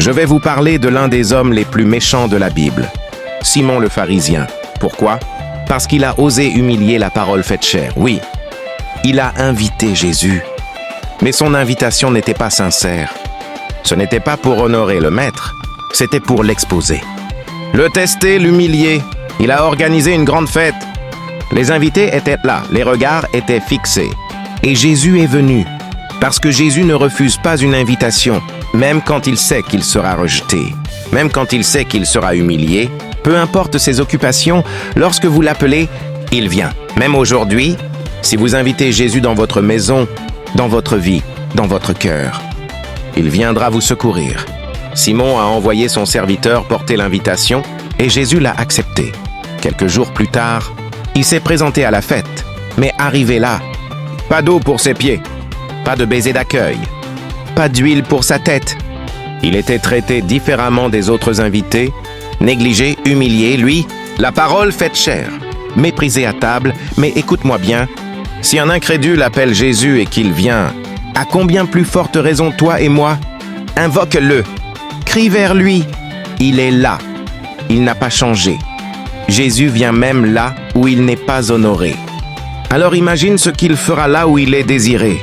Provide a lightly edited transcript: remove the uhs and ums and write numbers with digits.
Je vais vous parler de l'un des hommes les plus méchants de la Bible, Simon le pharisien. Pourquoi? Parce qu'il a osé humilier la parole faite chair. Oui, il a invité Jésus, mais son invitation n'était pas sincère. Ce n'était pas pour honorer le maître, c'était pour l'exposer. Le tester, l'humilier. Il a organisé une grande fête. Les invités étaient là, les regards étaient fixés. Et Jésus est venu, parce que Jésus ne refuse pas une invitation, même quand il sait qu'il sera rejeté, même quand il sait qu'il sera humilié. Peu importe ses occupations, lorsque vous l'appelez, il vient. Même aujourd'hui, si vous invitez Jésus dans votre maison, dans votre vie, dans votre cœur, il viendra vous secourir. Simon a envoyé son serviteur porter l'invitation et Jésus l'a accepté. Quelques jours plus tard, il s'est présenté à la fête, mais arrivé là, pas d'eau pour ses pieds, pas de baiser d'accueil, pas d'huile pour sa tête. Il était traité différemment des autres invités, négligé, humilié, lui, la parole faite chair, méprisé à table. Mais écoute-moi bien, si un incrédule appelle Jésus et qu'il vient, à combien plus forte raison toi et moi? Invoque-le, crie vers lui, il est là, il n'a pas changé. Jésus vient même là où il n'est pas honoré. Alors imagine ce qu'il fera là où il est désiré.